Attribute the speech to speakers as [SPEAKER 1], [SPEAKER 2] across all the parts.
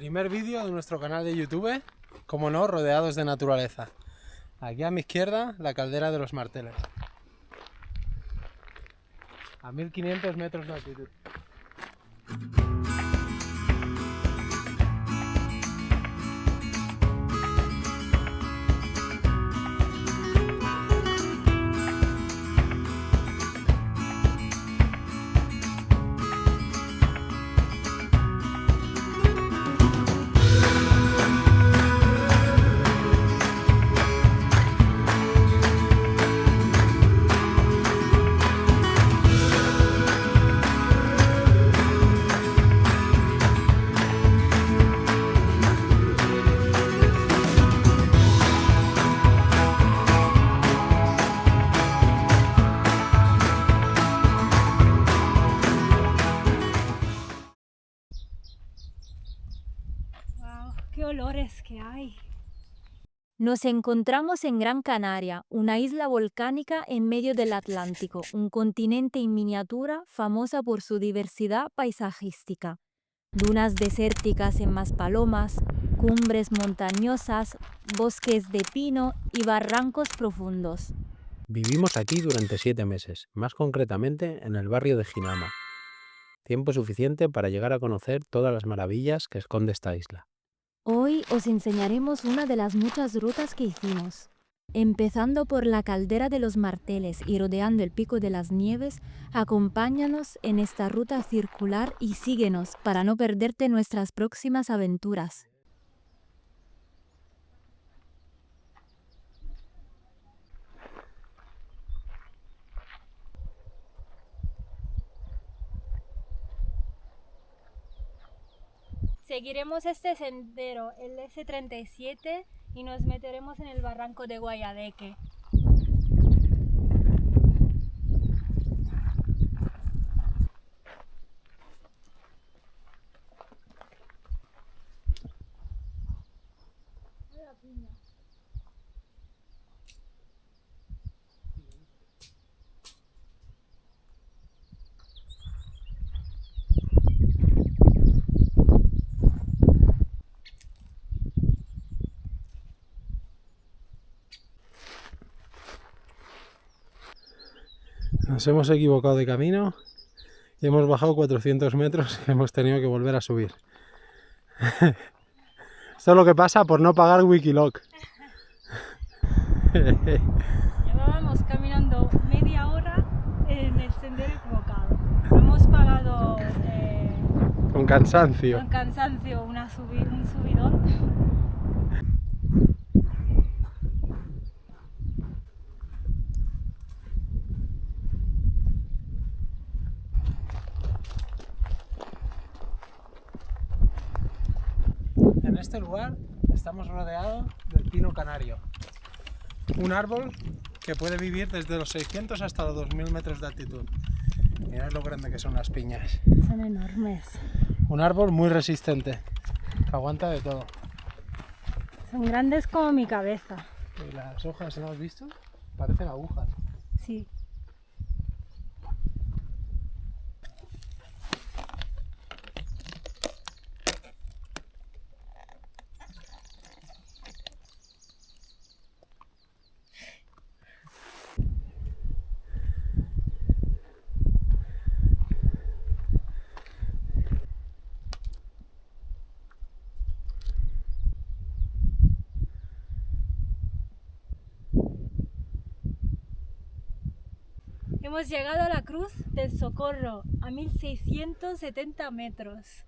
[SPEAKER 1] Primer vídeo de nuestro canal de YouTube, como no, rodeados de naturaleza. Aquí a mi izquierda, la caldera de los Marteles. A 1500 metros de altitud.
[SPEAKER 2] ¡Qué olores que hay!
[SPEAKER 3] Nos encontramos en Gran Canaria, una isla volcánica en medio del Atlántico, un continente en miniatura famosa por su diversidad paisajística. Dunas desérticas en Maspalomas, cumbres montañosas, bosques de pino y barrancos profundos.
[SPEAKER 1] Vivimos aquí durante 7 meses, más concretamente en el barrio de Jinama. Tiempo suficiente para llegar a conocer todas las maravillas que esconde esta isla.
[SPEAKER 3] Hoy os enseñaremos una de las muchas rutas que hicimos. Empezando por la caldera de los Marteles y rodeando el Pico de las Nieves, acompáñanos en esta ruta circular y síguenos para no perderte nuestras próximas aventuras.
[SPEAKER 2] Seguiremos este sendero, el S37, y nos meteremos en el barranco de Guayadeque.
[SPEAKER 1] Nos hemos equivocado de camino y hemos bajado 400 metros y hemos tenido que volver a subir. Esto es lo que pasa por no pagar Wikiloc.
[SPEAKER 2] Llevábamos caminando media hora en el sendero equivocado. No hemos pagado
[SPEAKER 1] Con cansancio.
[SPEAKER 2] con cansancio un subidón.
[SPEAKER 1] En este lugar estamos rodeados del pino canario, un árbol que puede vivir desde los 600 hasta los 2000 metros de altitud. Mirad lo grande que son las piñas.
[SPEAKER 2] Son enormes.
[SPEAKER 1] Un árbol muy resistente, que aguanta de todo.
[SPEAKER 2] Son grandes como mi cabeza.
[SPEAKER 1] Y las hojas, ¿no has visto? Parecen agujas.
[SPEAKER 2] Sí. Hemos llegado a la Cruz del Socorro, a 1670 metros.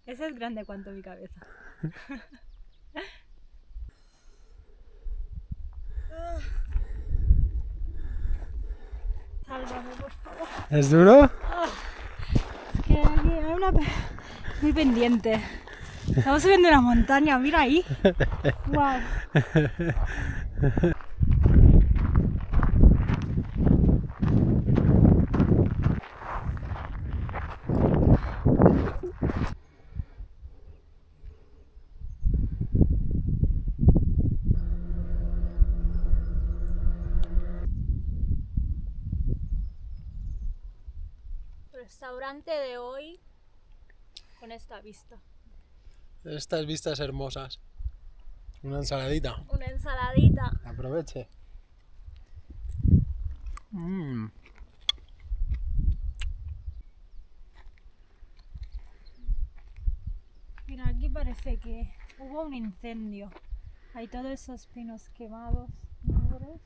[SPEAKER 2] Ese es grande cuanto mi cabeza. Sálvame, por favor.
[SPEAKER 1] ¿Es duro?
[SPEAKER 2] Es que aquí hay una... muy pendiente. Estamos subiendo una montaña, mira ahí. Wow. restaurante de hoy con esta vista.
[SPEAKER 1] Estas vistas hermosas. Una ensaladita.
[SPEAKER 2] Una ensaladita.
[SPEAKER 1] Aproveche.
[SPEAKER 2] Mira, aquí parece que hubo un incendio. Hay todos esos pinos quemados, negros.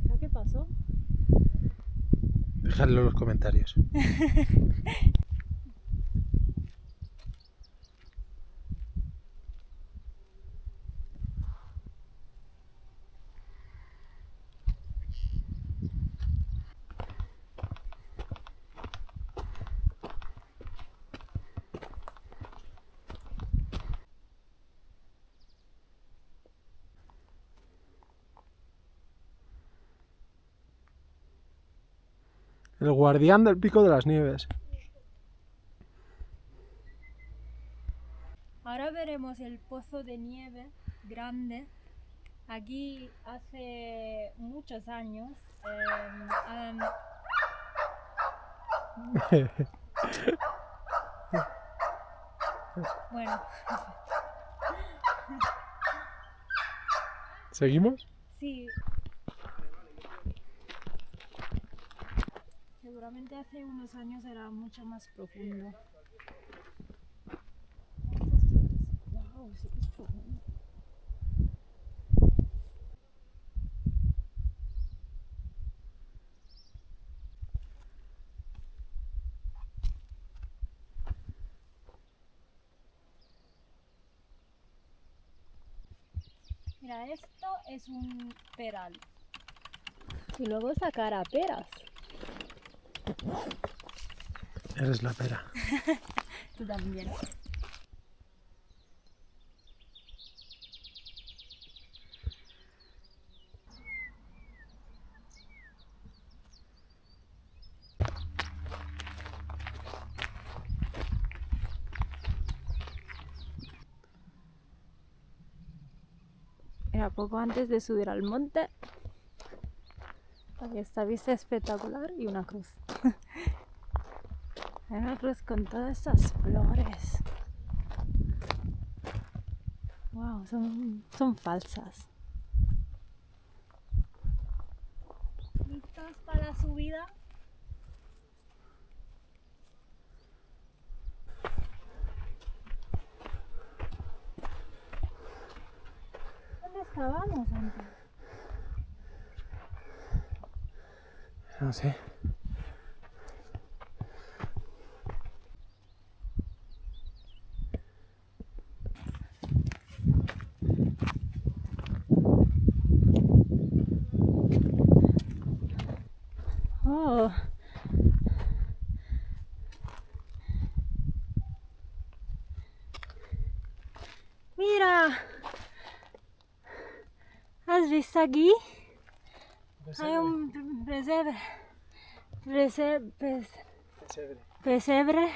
[SPEAKER 2] ¿Sabes qué pasó?
[SPEAKER 1] Dejadlo en los comentarios. El guardián del Pico de las Nieves.
[SPEAKER 2] Ahora veremos el pozo de nieve grande. Aquí hace muchos años bueno,
[SPEAKER 1] ¿Seguimos?
[SPEAKER 2] sí. Seguramente hace unos años era mucho más profundo. Wow, sí que es profundo. Mira, esto es un peral. Y luego sacará peras.
[SPEAKER 1] Eres la pera.
[SPEAKER 2] Tú también. Mira, poco antes de subir al monte, aquí esta vista espectacular y una cruz. Hay una cruz con todas estas flores. Wow, son falsas. ¿Listos para la subida? ¿Dónde estábamos antes?
[SPEAKER 1] No sé.
[SPEAKER 2] Oh. Mira. ¿Has visto aquí? Hay un pesebre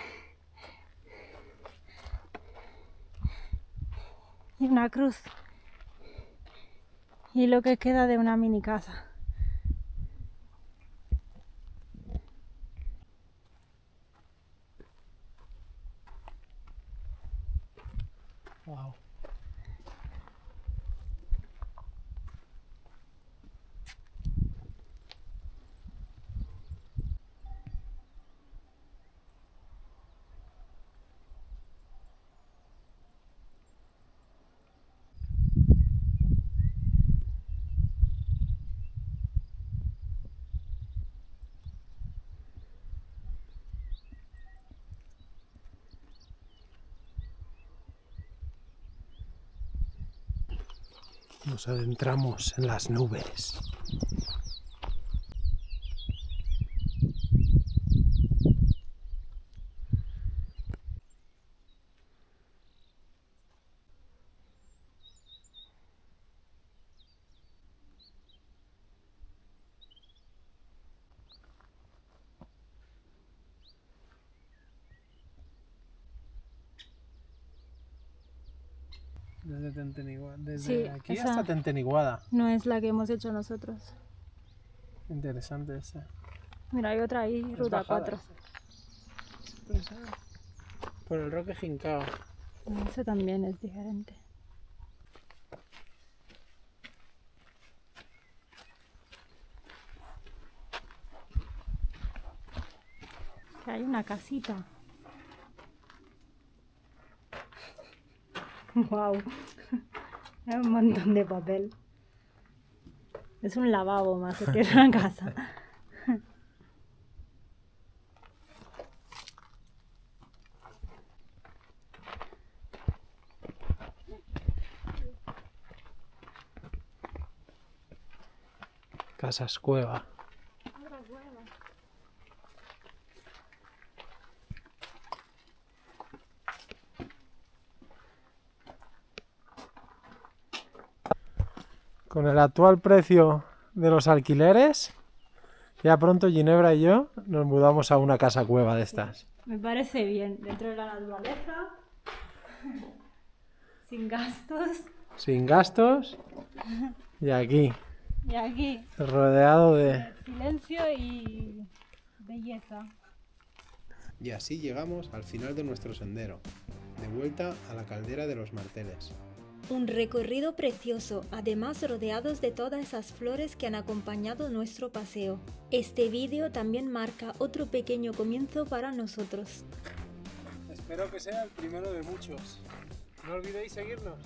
[SPEAKER 2] y una cruz y lo que queda de una mini casa.
[SPEAKER 1] Wow. Nos adentramos en las nubes. Desde
[SPEAKER 2] Sí,
[SPEAKER 1] aquí
[SPEAKER 2] esa
[SPEAKER 1] hasta Tenteniguada.
[SPEAKER 2] no es la que hemos hecho nosotros.
[SPEAKER 1] Interesante esta.
[SPEAKER 2] Mira, hay otra ahí,
[SPEAKER 1] Es
[SPEAKER 2] ruta
[SPEAKER 1] bajada
[SPEAKER 2] 4.
[SPEAKER 1] esta. Por el Roque Jincao.
[SPEAKER 2] Ese también es diferente. Que hay una casita. Wow. Hay un montón de papel. Es un lavabo más que una casa.
[SPEAKER 1] Casas Cueva. Con el actual precio de los alquileres, ya pronto Ginebra y yo nos mudamos a una casa cueva de estas.
[SPEAKER 2] Me parece bien, dentro de la naturaleza, sin gastos.
[SPEAKER 1] Sin gastos y aquí,
[SPEAKER 2] Y aquí,
[SPEAKER 1] rodeado de...
[SPEAKER 2] silencio y belleza.
[SPEAKER 1] Y así llegamos al final de nuestro sendero, de vuelta a la caldera de los Marteles.
[SPEAKER 3] Un recorrido precioso, además rodeados de todas esas flores que han acompañado nuestro paseo. Este vídeo también marca otro pequeño comienzo para nosotros.
[SPEAKER 1] Espero que sea el primero de muchos. No olvidéis seguirnos.